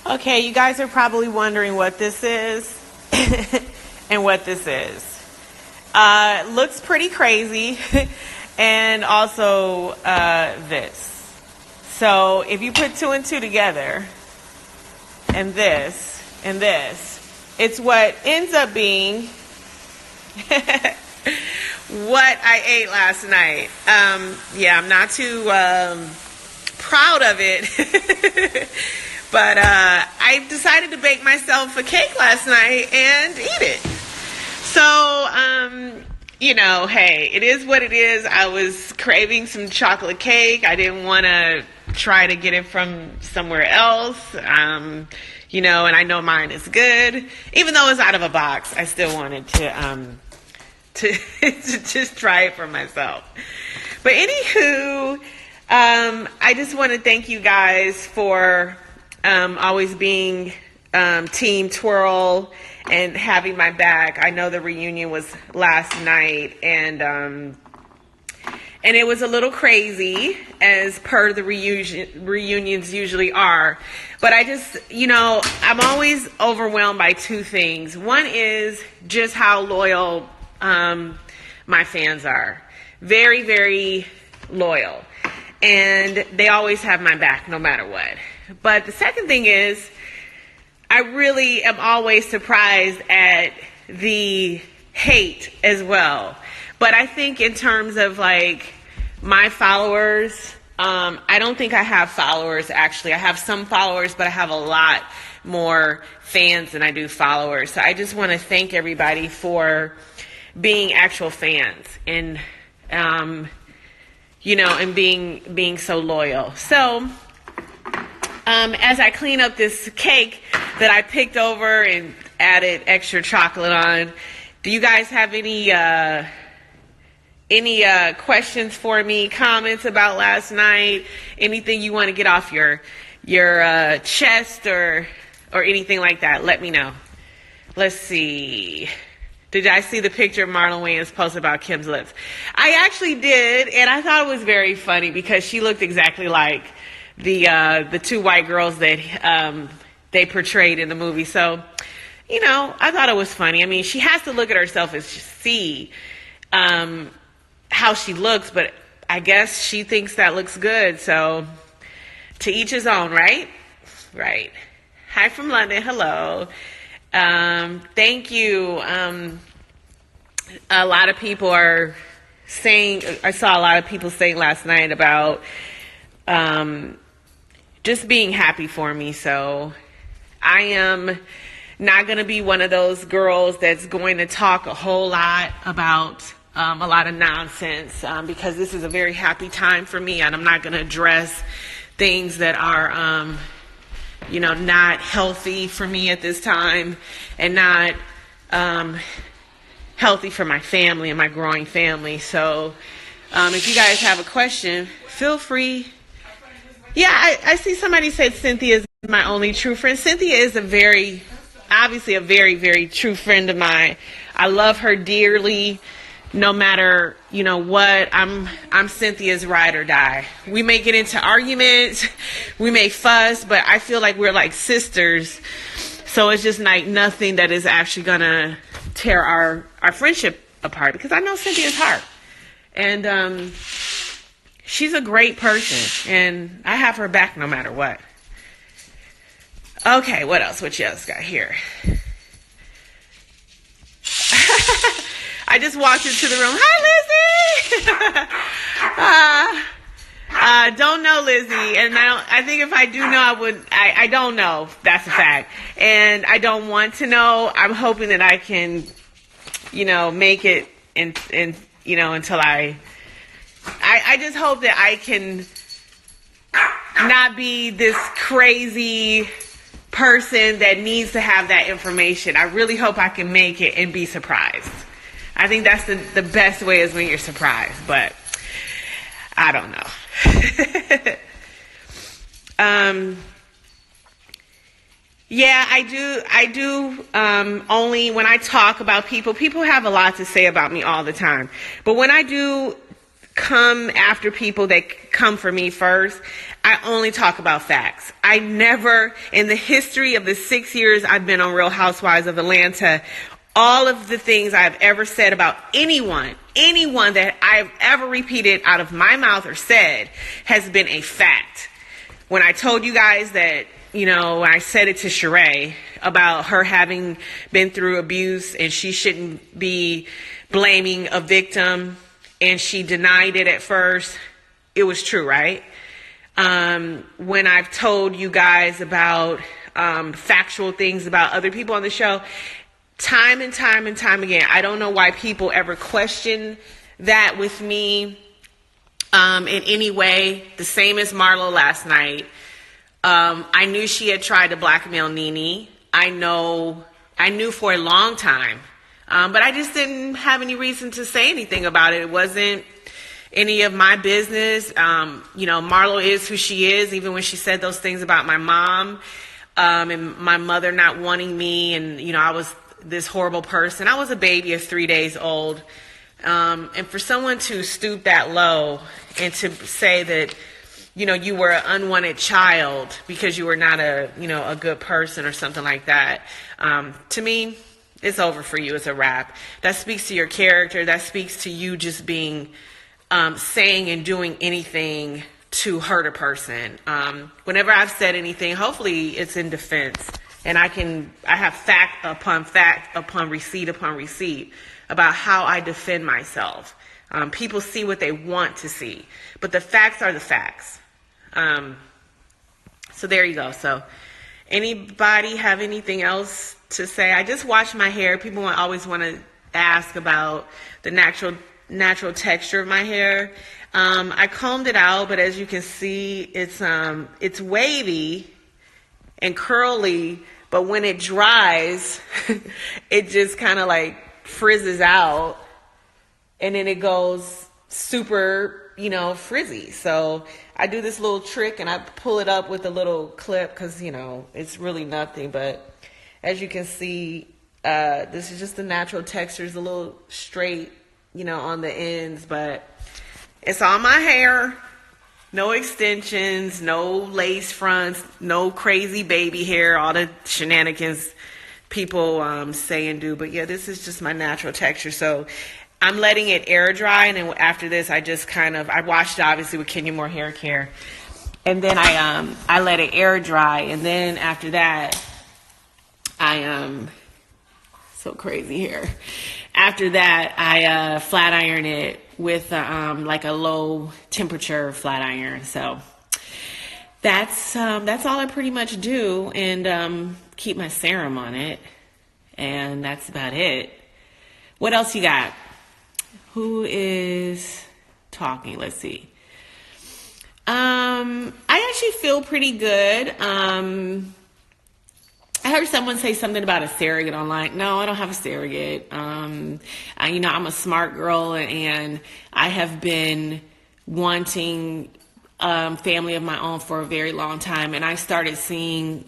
Okay, you guys are probably wondering what this is and what this is. Looks pretty crazy and also this. So if you put two and two together and this, it's what ends up being what I ate last night. Yeah, I'm not too proud of it. But I decided to bake myself a cake last night and eat it. So, hey, it is what it is. I was craving some chocolate cake. I didn't want to try to get it from somewhere else. And I know mine is good. Even though it's out of a box, I still wanted to just try it for myself. But anywho, I just want to thank you guys for always being Team Twirl and having my back. I know the reunion was last night, and it was a little crazy, as per the reunions usually are. But I just, I'm always overwhelmed by two things. One is just how loyal my fans are. Very, very loyal. And they always have my back no matter what. But the second thing is, I really am always surprised at the hate as well. But I think in terms of my followers, I don't think I have followers actually. I have some followers, but I have a lot more fans than I do followers. So I just want to thank everybody for being actual fans and and being so loyal. So as I clean up this cake that I picked over and added extra chocolate on, do you guys have any questions for me, comments about last night, anything you want to get off your chest or anything like that? Let me know. Let's see. Did I see the picture of Marlon Wayans posted about Kim's lips? I actually did, and I thought it was very funny because she looked exactly like the two white girls that they portrayed in the movie. So, I thought it was funny. I mean, she has to look at herself and see how she looks, but I guess she thinks that looks good. So, to each his own, right? Right. Hi from London. Hello. Thank you. A lot of people are saying, I saw a lot of people saying last night about just being happy for me. So I am not going to be one of those girls that's going to talk a whole lot about a lot of nonsense because this is a very happy time for me, and I'm not going to address things that are not healthy for me at this time, and not healthy for my family and my growing family. So if you guys have a question, feel free. Yeah, I see somebody said Cynthia is my only true friend. Cynthia is obviously a very, very true friend of mine. I love her dearly. No matter, what, I'm Cynthia's ride or die. We may get into arguments, we may fuss, but I feel like we're like sisters. So it's just like nothing that is actually gonna tear our friendship apart, because I know Cynthia's heart. And she's a great person, and I have her back no matter what. Okay, what else? What you else got here? I just walked into the room. Hi, Lizzie. Don't know Lizzie, and I think if I do know, I would. I don't know. That's a fact, and I don't want to know. I'm hoping that I can, make it, until I just hope that I can not be this crazy person that needs to have that information. I really hope I can make it and be surprised. I think that's the best way, is when you're surprised, but I don't know. Yeah, I do, only when I talk about people have a lot to say about me all the time. But when I do come after people that come for me first. I only talk about facts. I never, in the history of the 6 years I've been on Real Housewives of Atlanta, all of the things I've ever said about anyone that I've ever repeated out of my mouth or said has been a fact. When I told you guys that, when I said it to Sheree about her having been through abuse and she shouldn't be blaming a victim, and she denied it at first, it was true, right? When I've told you guys about factual things about other people on the show, time and time and time again, I don't know why people ever question that with me in any way. The same as Marlo last night. I knew she had tried to blackmail Nene. I knew for a long time. But I just didn't have any reason to say anything about it. It wasn't any of my business. Marlo is who she is, even when she said those things about my mom, and my mother not wanting me, and, I was this horrible person. I was a baby of 3 days old. And for someone to stoop that low and to say that, you were an unwanted child because you were not a good person or something like that, to me, it's over for you. It's a wrap. That speaks to your character. That speaks to you just being, saying and doing anything to hurt a person. Whenever I've said anything, hopefully it's in defense. And I have fact upon receipt about how I defend myself. People see what they want to see, but the facts are the facts. So there you go. So anybody have anything else to say? I just washed my hair. People always want to ask about the natural texture of my hair. I combed it out, but as you can see, it's wavy and curly, but when it dries, it just kind of like frizzes out, and then it goes super, frizzy. So I do this little trick and I pull it up with a little clip because, it's really nothing. But as you can see, this is just the natural texture. It's a little straight, on the ends, but it's on my hair. No extensions, no lace fronts, no crazy baby hair, all the shenanigans people say and do. But yeah, this is just my natural texture. So I'm letting it air dry, and then after this, I just I washed it obviously with Kenya Moore Hair Care, and then I let it air dry, and then after that, so crazy here. After that, I flat iron it with like a low temperature flat iron. So that's all I pretty much do, and keep my serum on it, and that's about it. What else you got? Who is talking? Let's see. I actually feel pretty good. I heard someone say something about a surrogate online. No, I don't have a surrogate. I'm a smart girl, and I have been wanting family of my own for a very long time. And I started seeing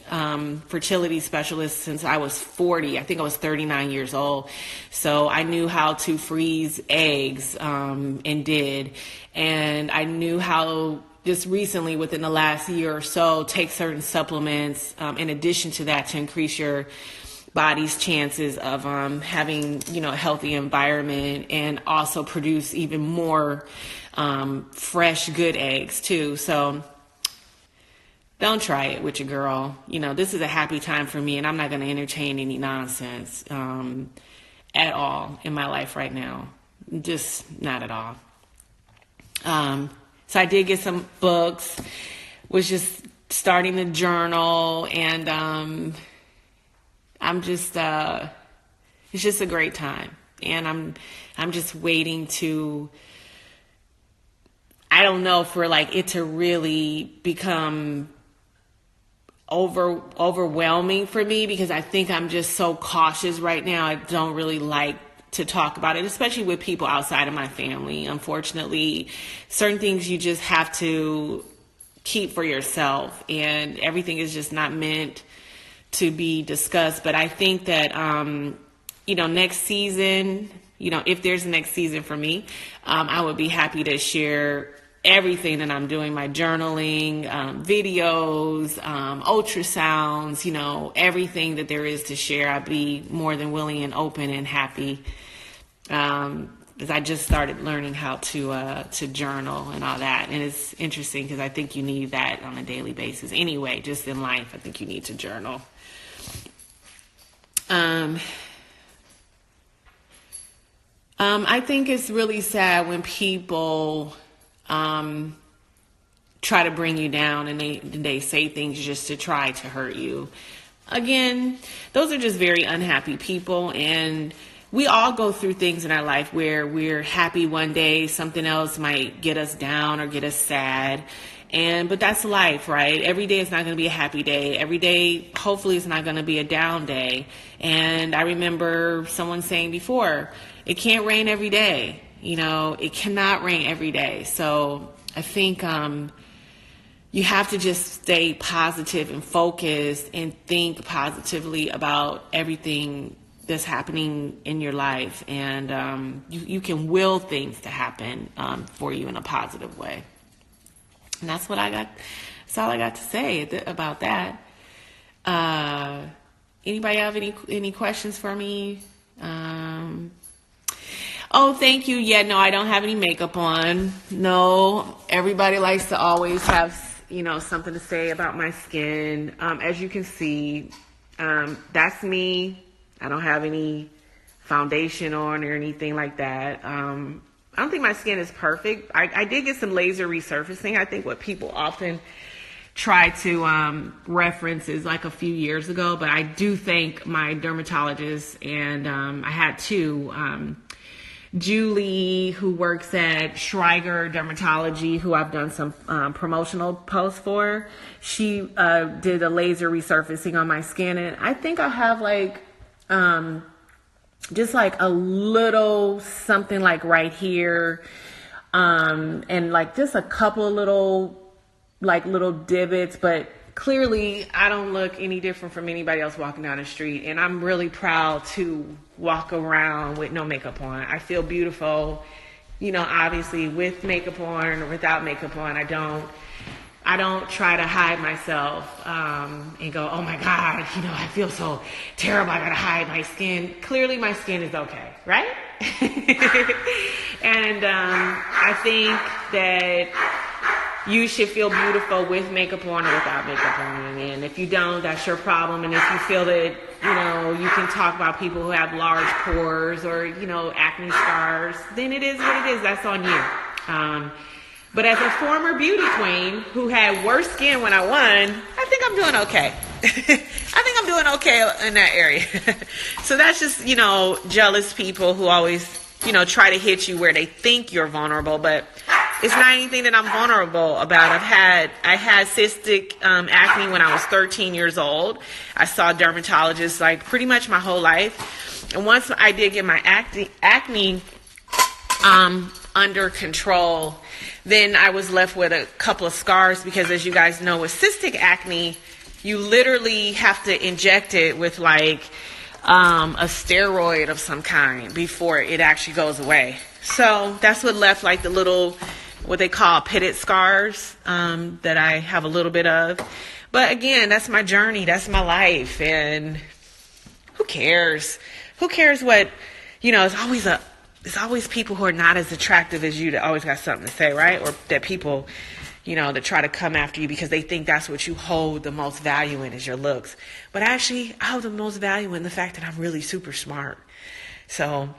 fertility specialists since I was 40. I think I was 39 years old. So I knew how to freeze eggs and did. And I knew how just recently, within the last year or so, take certain supplements in addition to that to increase your body's chances of having, a healthy environment, and also produce even more fresh, good eggs too. So don't try it with your girl. This is a happy time for me, and I'm not going to entertain any nonsense at all in my life right now. Just not at all. So I did get some books, was just starting to journal, and I'm just, it's just a great time. And I'm just waiting to, I don't know, for like it to really become overwhelming for me, because I think I'm just so cautious right now. I don't really like to talk about it, especially with people outside of my family. Unfortunately, certain things you just have to keep for yourself, and everything is just not meant to be discussed. But I think that, next season, if there's a next season for me, I would be happy to share everything that I'm doing, my journaling, videos, ultrasounds, everything that there is to share. I'd be more than willing and open and happy. Because I just started learning how to journal and all that. And it's interesting because I think you need that on a daily basis. Anyway, just in life, I think you need to journal. I think it's really sad when people try to bring you down and they say things just to try to hurt you. Again, those are just very unhappy people, and we all go through things in our life where we're happy one day, something else might get us down or get us sad. But that's life, right? Every day is not going to be a happy day. Every day, hopefully, is not going to be a down day. And I remember someone saying before, it can't rain every day. It cannot rain every day. So I think you have to just stay positive and focused and think positively about everything that's happening in your life. And you can will things to happen for you in a positive way. And that's what I got. That's all I got to say about that. Anybody have any questions for me? Oh, thank you. Yeah, no, I don't have any makeup on. No, everybody likes to always have, something to say about my skin. As you can see, that's me. I don't have any foundation on or anything like that. I don't think my skin is perfect. I did get some laser resurfacing. I think what people often try to reference is like a few years ago, but I do thank my dermatologist, and I had two. Julie, who works at Schreiger Dermatology, who I've done some promotional posts for, she did a laser resurfacing on my skin, and I think I have just like a little something like right here, and like just a couple of little divots, but clearly I don't look any different from anybody else walking down the street, and I'm really proud to walk around with no makeup on. I feel beautiful, obviously with makeup on or without makeup on. I don't try to hide myself and go, oh my God, I feel so terrible, I gotta hide my skin. Clearly my skin is okay, right? And I think that you should feel beautiful with makeup on or without makeup on. And if you don't, that's your problem. And if you feel that, you can talk about people who have large pores or, acne scars, then it is what it is. That's on you. But as a former beauty queen who had worse skin when I won, I think I'm doing okay. I think I'm doing okay in that area. So that's just, jealous people who always, try to hit you where they think you're vulnerable, but it's not anything that I'm vulnerable about. I had cystic acne when I was 13 years old. I saw dermatologists like pretty much my whole life. And once I did get my acne under control, then I was left with a couple of scars because, as you guys know, with cystic acne, you literally have to inject it with like a steroid of some kind before it actually goes away. So that's what left like the little, what they call pitted scars that I have a little bit of. But again, that's my journey. That's my life. And who cares? Who cares what, it's always people who are not as attractive as you that always got something to say, right? Or that people, that try to come after you because they think that's what you hold the most value in is your looks. But actually, I hold the most value in the fact that I'm really super smart. So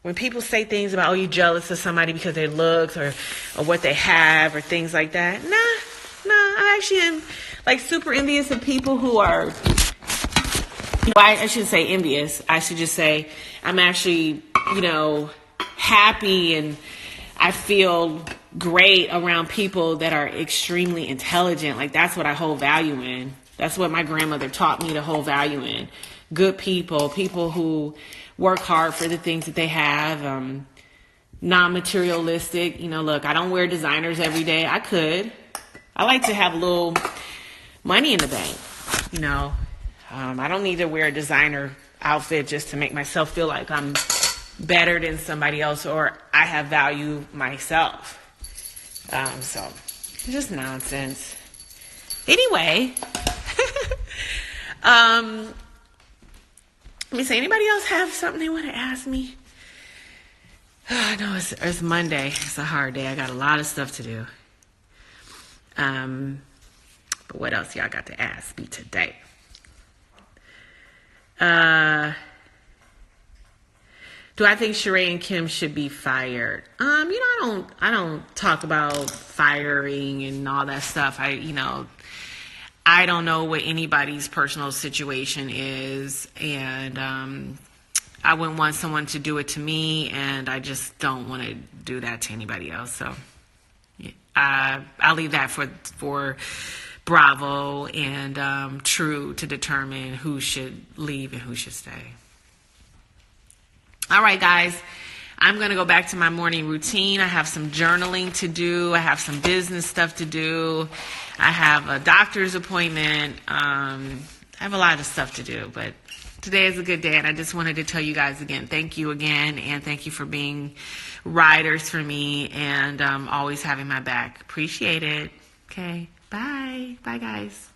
when people say things about, oh, you're jealous of somebody because of their looks or what they have or things like that, nah, I actually am like super envious of people who are, I shouldn't say envious. I should just say I'm actually, happy, and I feel great around people that are extremely intelligent. Like that's what I hold value in. That's what my grandmother taught me to hold value in. Good people who work hard for the things that they have, non-materialistic. Look, I don't wear designers every day. I could. I like to have a little money in the bank. I don't need to wear a designer outfit just to make myself feel like I'm better than somebody else, or I have value myself. So it's just nonsense. Anyway, let me see, anybody else have something they want to ask me? I know it's Monday. It's a hard day. I got a lot of stuff to do. But what else y'all got to ask me today? Do I think Sheree and Kim should be fired? I don't talk about firing and all that stuff. I don't know what anybody's personal situation is, and I wouldn't want someone to do it to me, and I just don't want to do that to anybody else. So I'll leave that for Bravo and True to determine who should leave and who should stay. All right, guys, I'm going to go back to my morning routine. I have some journaling to do. I have some business stuff to do. I have a doctor's appointment. I have a lot of stuff to do, but today is a good day, and I just wanted to tell you guys again, thank you again, and thank you for being riders for me and always having my back. Appreciate it. Okay, bye. Bye, guys.